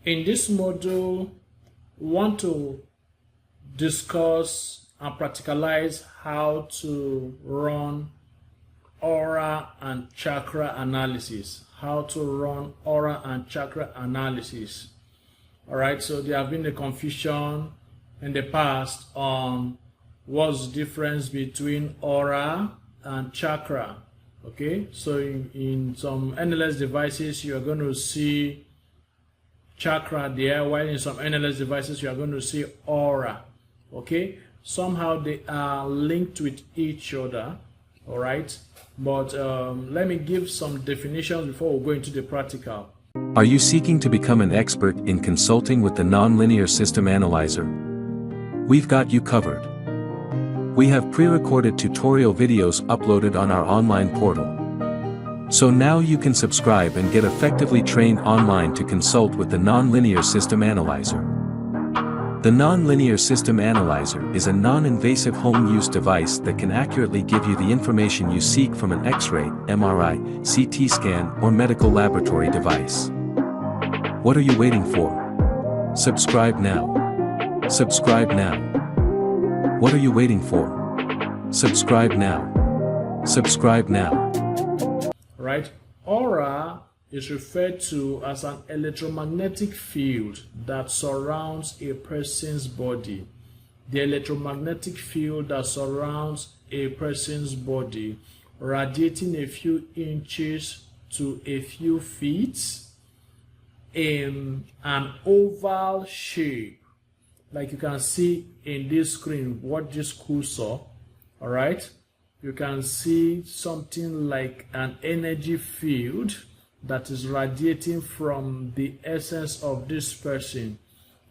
In this module, we want to discuss and practicalize how to run aura and chakra analysis. How to run aura and chakra analysis. Alright, so there have been a confusion in the past on what's the difference between aura and chakra. Okay, so in some NLS devices you are going to see chakra there, while in some NLS devices you are going to see aura. Okay, somehow they are linked with each other. All right, but let me give some definitions before we go into the practical. Are you seeking to become an expert in consulting with the Nonlinear System Analyzer? We've got you covered. We have pre-recorded tutorial videos uploaded on our online portal. So now you can subscribe and get effectively trained online to consult with the Nonlinear System Analyzer. The Nonlinear System Analyzer is a non-invasive home-use device that can accurately give you the information you seek from an X-ray, MRI, CT scan, or medical laboratory device. What are you waiting for? Subscribe now. Subscribe now. What are you waiting for? Subscribe now. Subscribe now. Right? Aura is referred to as an electromagnetic field that surrounds a person's body. The electromagnetic field that surrounds a person's body, radiating a few inches to a few feet in an oval shape, like you can see in this screen what this school saw. All right, you can see something like an energy field that is radiating from the essence of this person.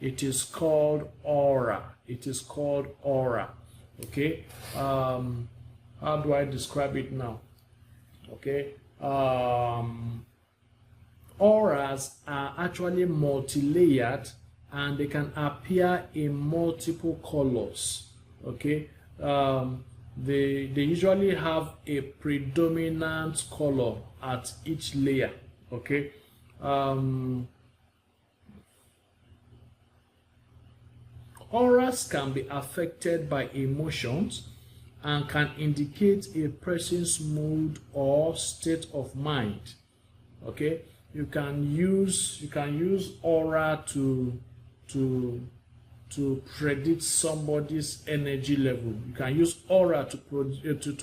It is called aura. It is called aura. Okay, how do I describe it now? Okay, auras are actually multi-layered and they can appear in multiple colors. Okay, they usually have a predominant color at each layer. Okay, auras can be affected by emotions and can indicate a person's mood or state of mind. Okay, you can use aura to predict somebody's energy level. You can use aura to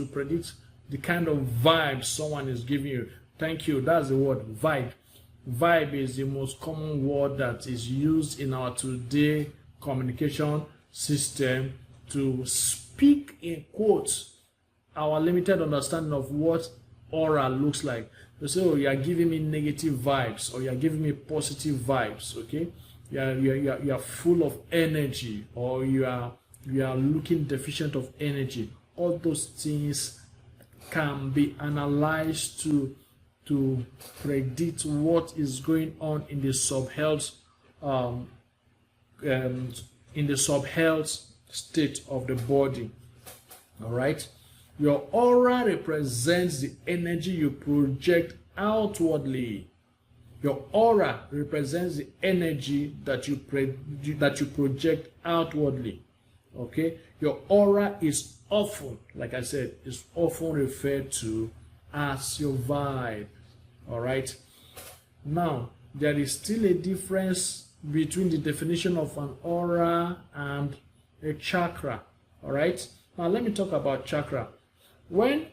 predict the kind of vibe someone is giving you. Thank you. That's the word, vibe. Vibe is the most common word that is used in our today communication system to speak in quotes our limited understanding of what aura looks like. You say, oh, you are giving me negative vibes, or you are giving me positive vibes. Okay, you are full of energy, or you are looking deficient of energy. All those things can be analyzed to predict what is going on in the sub-health state of the body. All right, your aura represents the energy you project outwardly. Your aura represents the energy that you project outwardly. Okay, your aura is often, like I said, is often referred to as your vibe. All right, now there is still a difference between the definition of an aura and a chakra. All right, now let me talk about chakra. When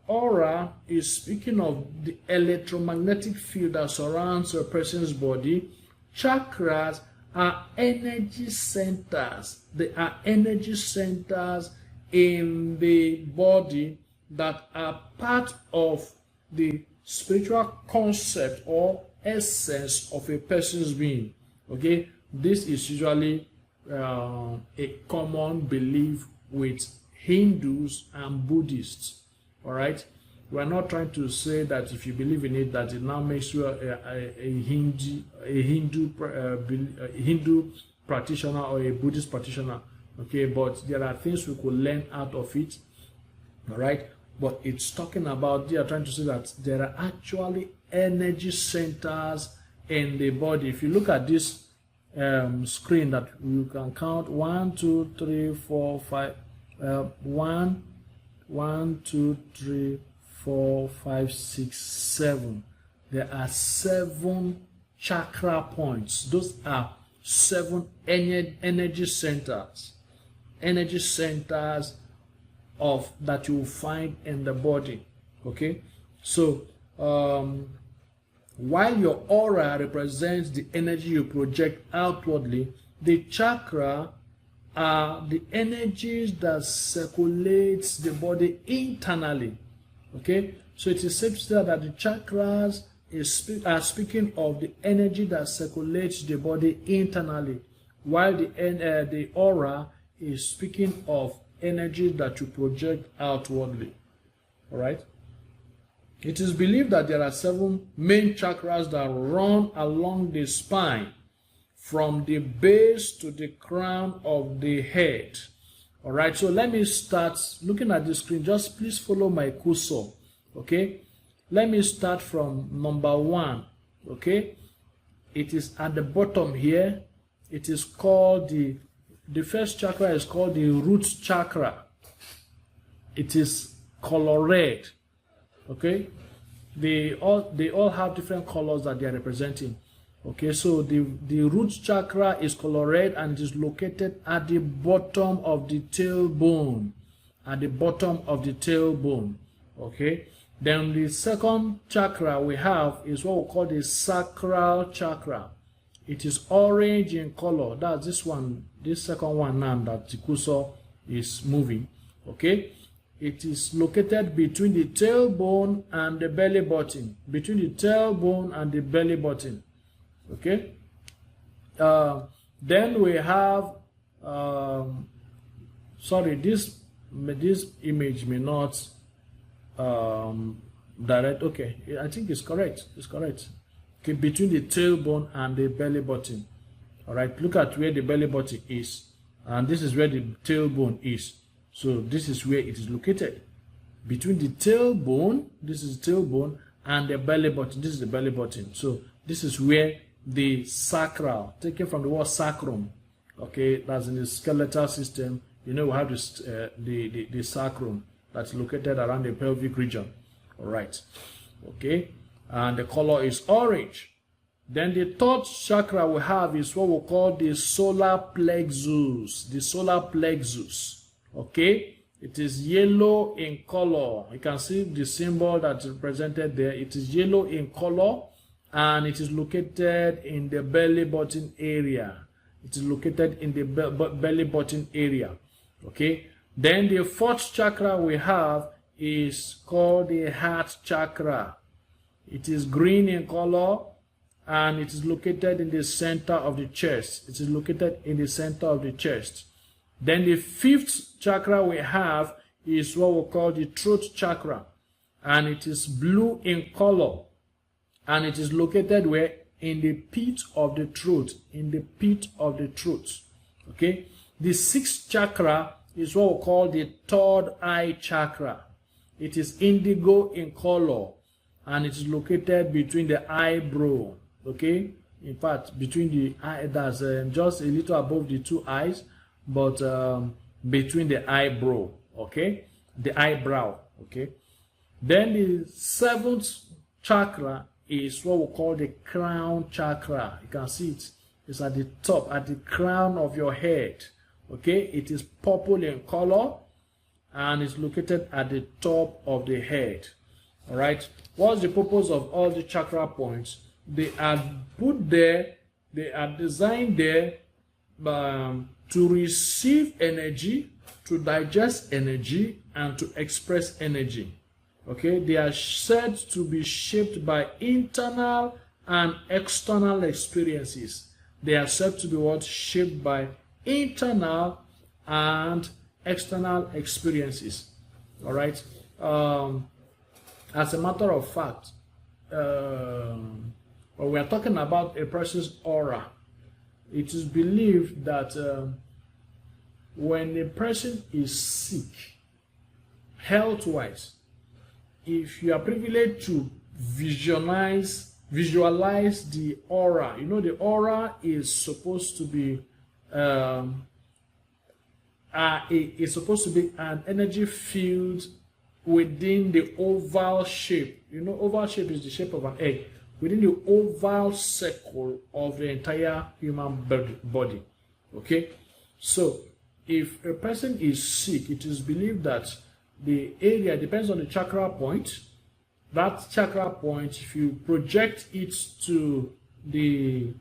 aura is speaking of the electromagnetic field that surrounds a person's body, chakras are energy centers. They are energy centers in the body that are part of the spiritual concept or essence of a person's being. Okay, this is usually a common belief with Hindus and Buddhists. All right, we're not trying to say that if you believe in it that it now makes you a Hindu practitioner or a Buddhist practitioner. Okay, but there are things we could learn out of it. All right, but it's talking about, they are trying to say that there are actually energy centers in the body. If you look at this screen, that you can count 1, 2, 3, 4, 5, 1, 2, 3, 4, 5, 6, 7. There are 7 chakra points. Those are 7 energy centers. Energy centers of that you will find in the body. Okay, so while your aura represents the energy you project outwardly, the chakra are the energies that circulates the body internally. Okay, so it is safe to say that the chakras are speaking of the energy that circulates the body internally, while the aura is speaking of energy that you project outwardly. All right. It is believed that there are 7 main chakras that run along the spine, from the base to the crown of the head. All right. So let me start looking at the screen. Just please follow my cursor. Okay. Let me start from number 1. Okay. It is at the bottom here. It is called the first chakra is called the root chakra. It is color red. Okay, they all have different colors that they are representing. Okay, so the root chakra is color red and it is located at the bottom of the tailbone. At the bottom of the tailbone. Okay, then the second chakra we have is what we call the sacral chakra. It is orange in color. That's this one, this second one now that the cursor is moving. Okay, it is located between the tailbone and the belly button. Between the tailbone and the belly button. Okay. Then we have sorry, this image may not direct. Okay, I think it's correct. It's correct. Okay, between the tailbone and the belly button. All right, look at where the belly button is, and this is where the tailbone is. So this is where it is located. Between the tailbone, this is the tailbone, and the belly button, this is the belly button. So this is where the sacral, taken from the word sacrum. Okay, that's in the skeletal system. You know, we have this the sacrum that's located around the pelvic region. All right. Okay. And the color is orange. Then the third chakra we have is what we call the solar plexus. The solar plexus. Okay, it is yellow in color. You can see the symbol that's represented there. It is yellow in color and it is located in the belly button area. It is located in the belly button area. Okay, then the fourth chakra we have is called the heart chakra. It is green in color and it is located in the center of the chest. It is located in the center of the chest. Then the fifth chakra we have is what we call the throat chakra, and it is blue in color and it is located where? In the pit of the throat. In the pit of the throat. Okay. The sixth chakra is what we call the third eye chakra. It is indigo in color and it is located between the eyebrow. Okay, in fact between the eye, that's just a little above the 2 eyes, but between the eyebrow. Okay, the eyebrow. Okay, then the seventh chakra is what we call the crown chakra. You can see it. It's at the top, at the crown of your head. Okay, it is purple in color and it's located at the top of the head. All right, what's the purpose of all the chakra points? They are put there, they are designed there to receive energy, to digest energy, and to express energy. Okay, they are said to be shaped by internal and external experiences. They are said to be what? Shaped by internal and external experiences. All right. As a matter of fact, when we are talking about a person's aura, it is believed that when a person is sick, health-wise, if you are privileged to visualize visualize the aura. You know, the aura is supposed to be it's supposed to be an energy field within the oval shape. You know, oval shape is the shape of an egg. Within the oval circle of the entire human body. Okay, so if a person is sick, it is believed that the area depends on the chakra point. That chakra point, if you project it to the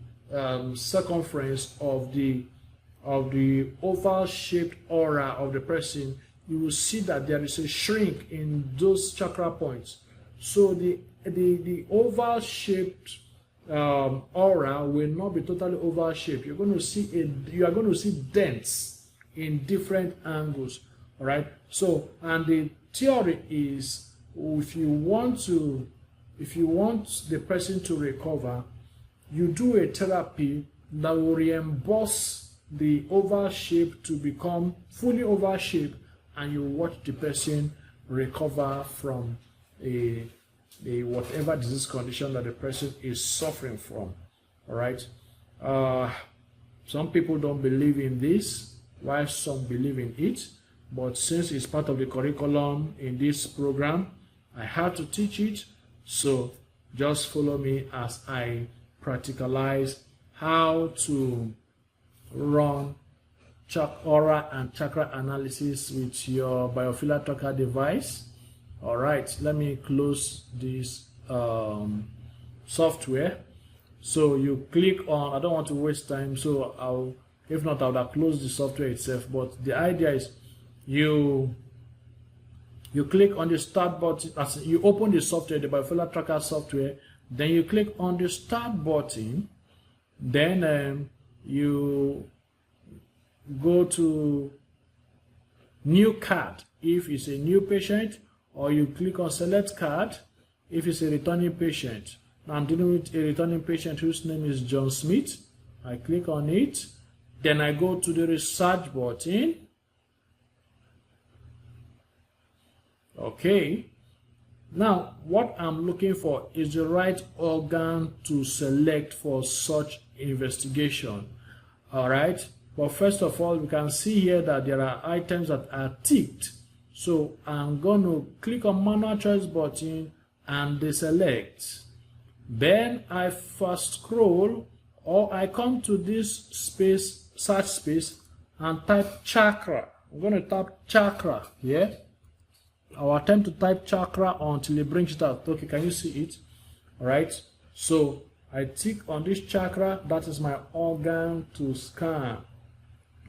circumference of the oval-shaped aura of the person, you will see that there is a shrink in those chakra points. So the oval-shaped aura will not be totally oval-shaped. You are going to see dents in different angles. All right. So, and the theory is, if you want the person to recover, you do a therapy that will reimburse the oval shape to become fully oval shape, and you watch the person recover from a whatever disease condition that the person is suffering from. All right. Some people don't believe in this, while some believe in it. But since it's part of the curriculum in this program, I had to teach it. So just follow me as I practicalize how to run aura and chakra analysis with your BIOPHILIA tracker device. All right, let me close this software. So you click on, I don't want to waste time, so if not, I would have closed the software itself. But the idea is you click on the start button, as you open the software, the BIOPHILIA tracker software, then you click on the start button, then you go to new card if it's a new patient, or you click on select card if it's a returning patient. Now I'm dealing with a returning patient whose name is John Smith. I click on it, then I go to the research button. Okay, now what I'm looking for is the right organ to select for such investigation. All right, but first of all, we can see here that there are items that are ticked. So I'm going to click on manual choice button and deselect. Then I first scroll, or I come to this space, search space, and type chakra. I'm going to type chakra here. I'll attempt to type chakra until it brings it out. Okay, can you see it? All right. So I tick on this chakra. That is my organ to scan.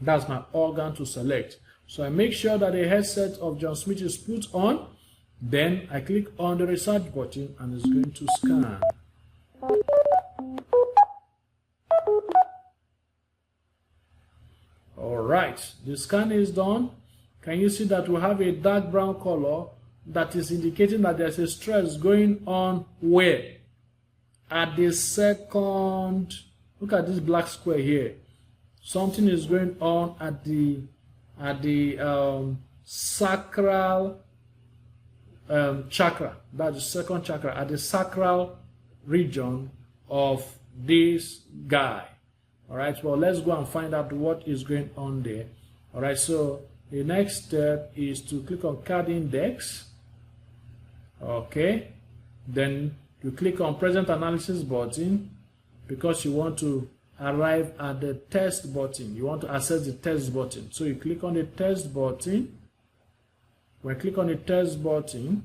That's my organ to select. So I make sure that the headset of John Smith is put on. Then I click on the research button and it's going to scan. All right, the scan is done. Can you see that we have a dark brown color that is indicating that there's a stress going on where? At the second, look at this black square here. Something is going on at the sacral chakra. That's the second chakra, at the sacral region of this guy. All right, well, let's go and find out what is going on there. All right, so the next step is to click on card index. Okay, then you click on present analysis button because you want to arrive at the test button. You want to access the test button. So you click on the test button. When you click on the test button,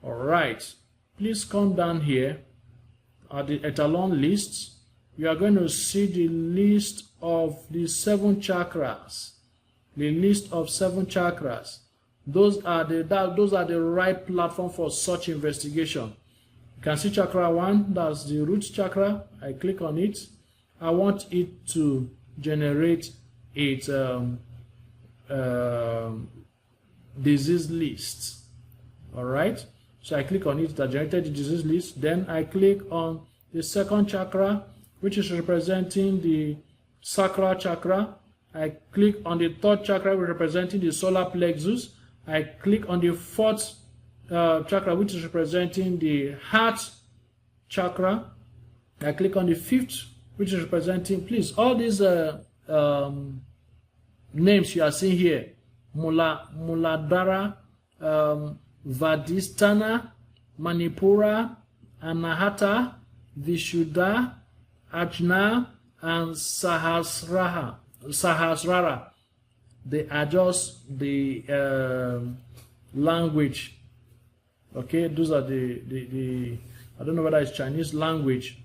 all right, please come down here at the echelon list. You are going to see the list of the 7 chakras. The list of 7 chakras. Those are the right platform for such investigation. You can see chakra 1, that's the root chakra. I click on it. I want it to generate its disease list. All right. So I click on it, that generated the disease list. Then I click on the second chakra, which is representing the sacral chakra. I click on the third chakra, representing the solar plexus. I click on the fourth chakra, which is representing the heart chakra. I click on the 5th, which is representing, please, all these names you are seeing here, Muladhara, Vadhisthana, Manipura, Anahata, Vishuddha, Ajna, and Sahasrara. They are just the language. Okay, those are the I don't know whether it's Chinese language,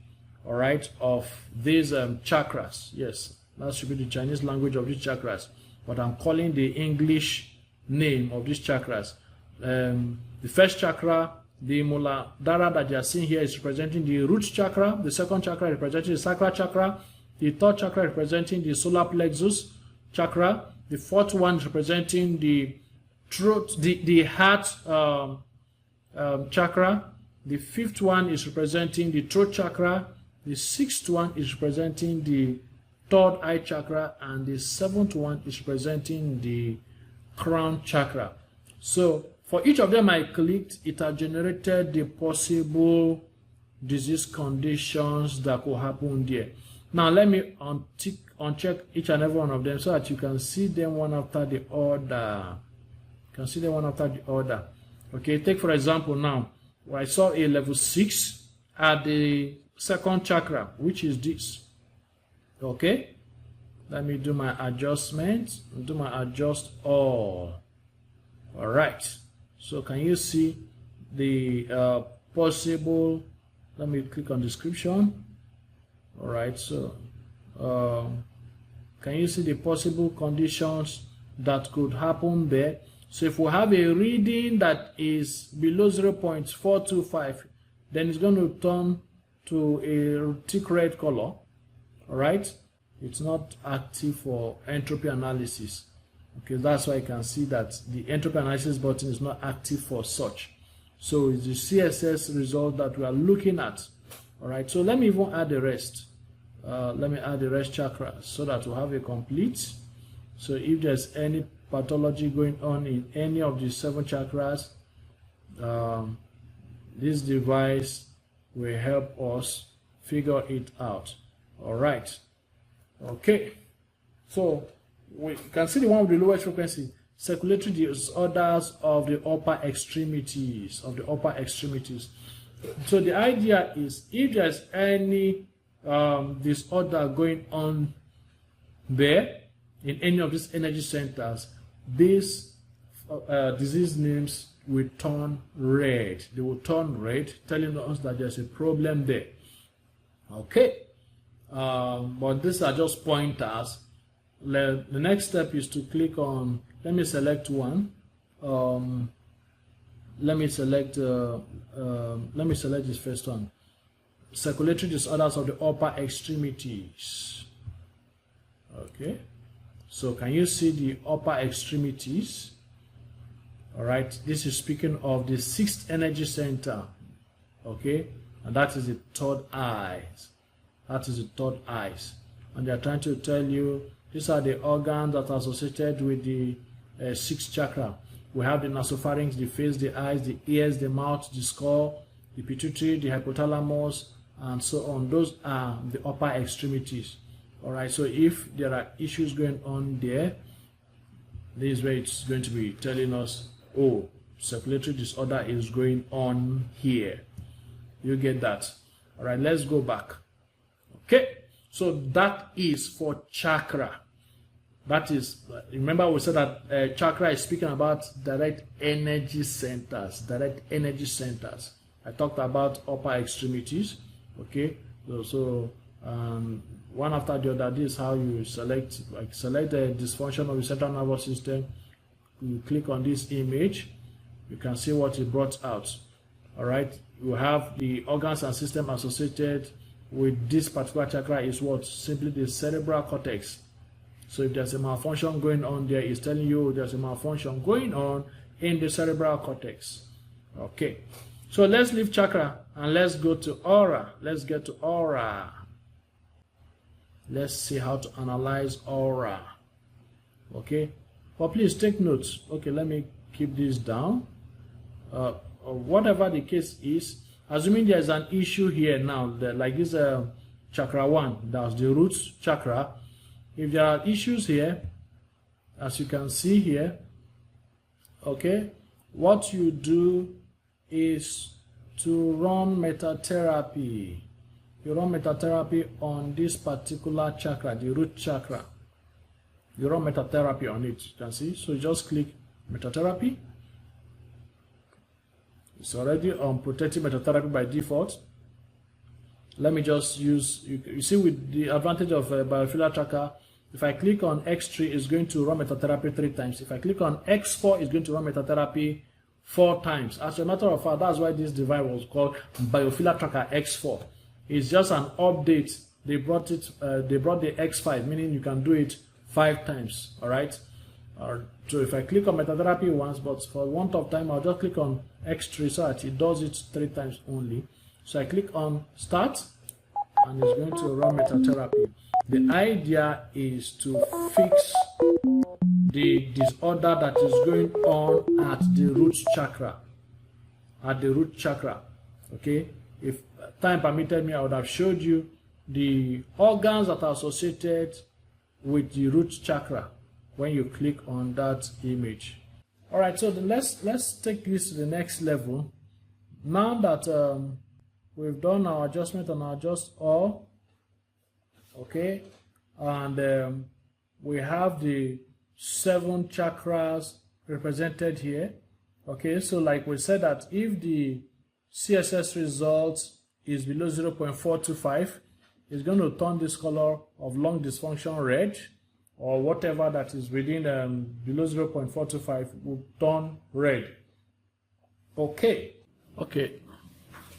all right, of these chakras. Yes, that should be the Chinese language of these chakras, but I'm calling the English name of these chakras. The first chakra, the Muladhara that you are seeing here, is representing the root chakra. The second chakra is representing the sacral chakra. The third chakra is representing the solar plexus chakra. The fourth one is representing the throat, the heart chakra. The fifth one is representing the throat chakra. The sixth one is representing the third eye chakra, and the seventh one is representing the crown chakra. So for each of them I clicked, it has generated the possible disease conditions that could happen there. Now let me uncheck each and every one of them so that you can see them one after the other. You can see them one after the other. Okay, take for example now, where I saw a level 6 at the second chakra, which is this. Okay, let me do my adjustment, do my adjust all. All right, so can you see the possible, let me click on description. All right, so can you see the possible conditions that could happen there? So if we have a reading that is below 0.425, then it's going to turn to a thick red color. All right, it's not active for entropy analysis. Okay, that's why I can see that the entropy analysis button is not active for such. So it's the CSS result that we are looking at. All right, so let me even add the rest. Let me add the rest chakra so that we'll have a complete. So if there's any pathology going on in any of the 7 chakras, this device will help us figure it out. All right. Okay. So we can see the one with the lowest frequency, circulatory disorders of the upper extremities, So the idea is, if there's any disorder going on there in any of these energy centers, these disease names will turn red. They will turn red, telling us that there's a problem there. Okay, but these are just pointers. The next step is to click on, let me select one. Let me select this first one, circulatory disorders of the upper extremities. Okay, so can you see the upper extremities? All right, this is speaking of the 6th energy center. Okay, and that is the third eye. That is the third eyes, and they are trying to tell you these are the organs that are associated with the 6th chakra. We have the nasopharynx, the face, the eyes, the ears, the mouth, the skull, the pituitary, the hypothalamus, and so on. Those are the upper extremities. All right, so if there are issues going on there, this is where it's going to be telling us, oh, circulatory disorder is going on here. You get that? All right, let's go back. Okay, so that is for chakra. That is, remember we said that chakra is speaking about direct energy centers. Direct energy centers. I talked about upper extremities. Okay, so one after the other, this is how you select. Like select the dysfunction of the central nervous system. You click on this image, you can see what it brought out. All right, you have the organs and system associated with this particular chakra is what? Simply the cerebral cortex. So if there's a malfunction going on there, it's telling you there's a malfunction going on in the cerebral cortex. Okay, so let's leave chakra and let's go to aura. Let's get to aura. Let's see how to analyze aura. Okay, but please take notes. Okay, let me keep this down. Whatever the case is, assuming there's an issue here now, like this chakra 1, that's the root chakra. If there are issues here, as you can see here, okay, what you do is to run metatherapy. You run metatherapy on this particular chakra, the root chakra. You run metatherapy on it, you can see. So you just click metatherapy. It's already on protective metatherapy by default. Let me just use, you see, with the advantage of BIOPHILIA tracker, if I click on X3, it's going to run metatherapy 3 times. If I click on X4, it's going to run metatherapy 4 times. As a matter of fact, that's why this device was called BIOPHILIA tracker X4. It's just an update. They brought the X5, meaning you can do it 5 times. All right. So if I click on metatherapy once, but for want of time, I'll just click on X3 so that it does it 3 times only. So I click on start, and it's going to run metatherapy. The idea is to fix the disorder that is going on at the root chakra. Okay. If time permitted me, I would have showed you the organs that are associated with the root chakra when you click on that image. All right, so let's take this to the next level. Now that we've done our adjustment and adjust all, okay, and we have the 7 chakras represented here. Okay, so like we said, that if the CSS result is below 0.425, it's going to turn this color of lung dysfunction red, or whatever that is within below 0.425 will turn red. Okay.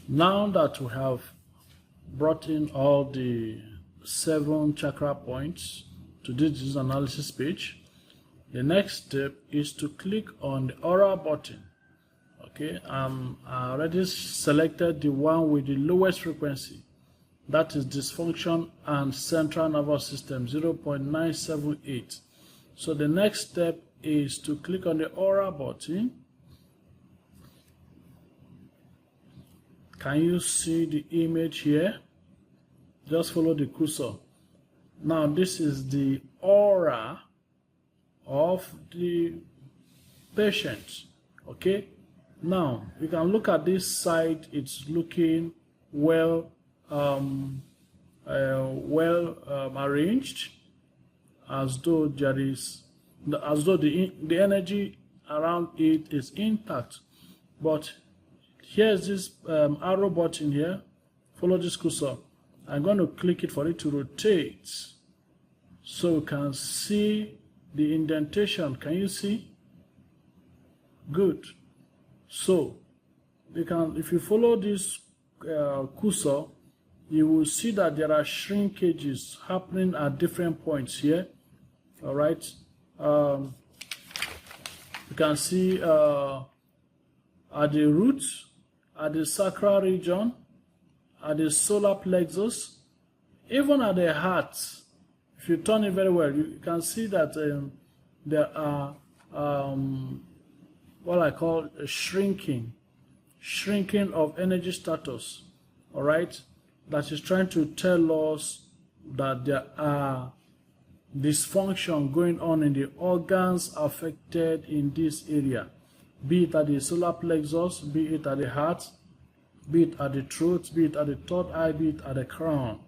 Now that we have brought in all the 7 chakra points to this analysis page, the next step is to click on the aura button. Okay, I already selected the one with the lowest frequency, that is dysfunction and central nervous system 0.978. So the next step is to click on the aura button. Can you see the image here? Just follow the cursor. Now this is the aura of the patient. Okay, now you can look at this side. It's looking well arranged, as though the energy around it is intact. But here's this arrow button here. Follow this cursor. I'm going to click it for it to rotate, so you can see the indentation. Can you see? Good. So you can, if you follow this cursor, you will see that there are shrinkages happening at different points here. All right. You can see at the root, at the sacral region, at the solar plexus, even at the heart. If you turn it very well, you can see that there are what I call a shrinking of energy status. All right, that is trying to tell us that there are dysfunction going on in the organs affected in this area, be it at the solar plexus, be it at the heart, be it at the throat, be it at the third eye, be it at the crown.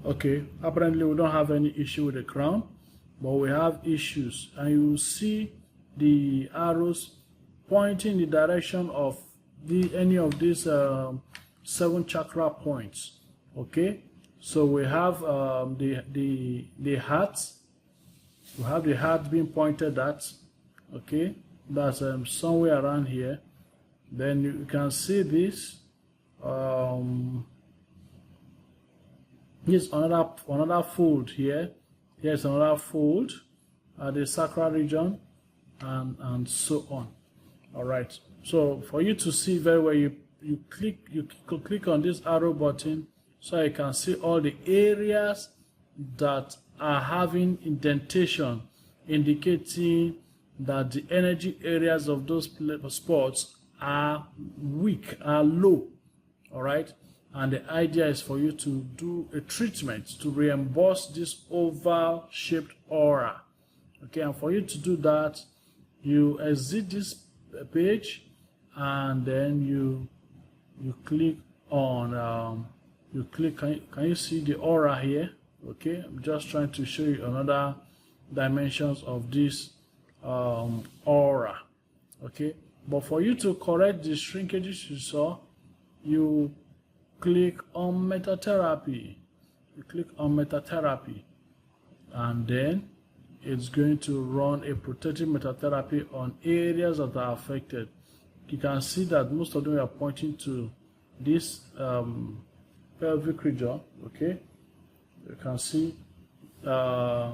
Okay, apparently we don't have any issue with the crown, but we have issues, and you will see the arrows pointing in the direction of any of these 7 chakra points. Okay, so we have the heart. We have the heart being pointed at. Okay, that's somewhere around here. Then you can see this. Here's another fold here. Here's another fold at the sacral region, and so on. All right. So for you to see very well, you click on this arrow button, so you can see all the areas that are having indentation, indicating that the energy areas of those spots are weak, are low. All right. And the idea is for you to do a treatment to reimburse this oval-shaped aura. Okay, and for you to do that, you exit this page, and then you click on can you see the aura here? Okay, I'm just trying to show you another dimensions of this aura. Okay, but for you to correct the shrinkages you saw, you click on metatherapy. You click on metatherapy, and then it's going to run a protective metatherapy on areas that are affected. You can see that most of them are pointing to this pelvic region. Okay, you can see a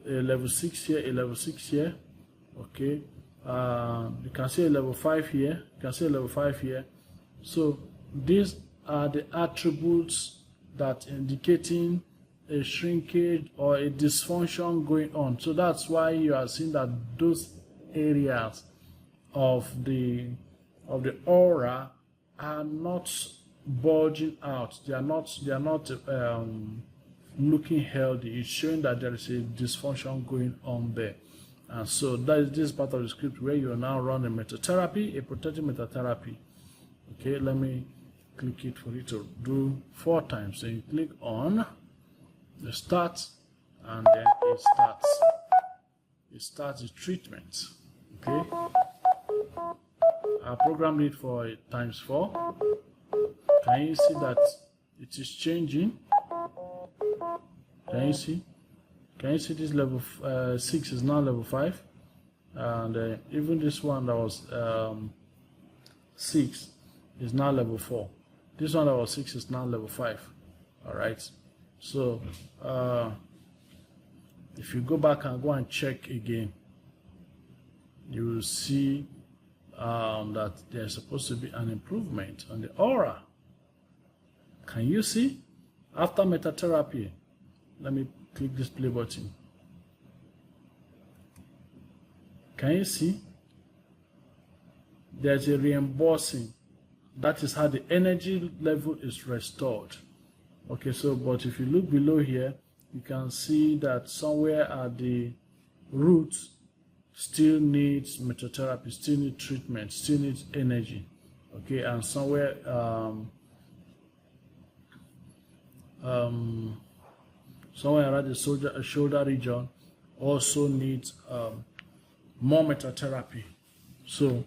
level 6 here, a level 6 here. Okay, you can see a level 5 here. You can see a level 5 here. So these are the attributes that indicating a shrinkage or a dysfunction going on. So that's why you are seeing that those areas of the aura are not bulging out. They are not looking healthy. It's showing that there is a dysfunction going on there. And so that is this part of the script where you are now running metatherapy, a protective metatherapy. Okay, let me click it for you to do 4 times. So you click on the start, and then it starts the treatment. Okay, I programmed it for times 4. Can you see that it is changing? Can you see? Can you see this level 6 is now level 5, and even this one that was 6 is now level 4. This one that was 6 is now level 5. All right. So if you go back and go and check again, you will see that there's supposed to be an improvement on the aura. Can you see? After metatherapy, let me click this play button. Can you see? There's a reimbursing. That is how the energy level is restored. Okay, so but if you look below here, you can see that somewhere at the root still needs metatherapy, still needs treatment, still needs energy. Okay, and somewhere somewhere around the shoulder region also needs more metatherapy. So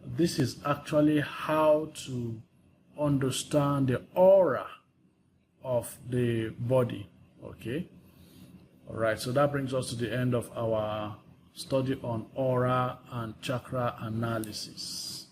this is actually how to understand the aura of the body. Okay, all right, so that brings us to the end of our study on aura and chakra analysis.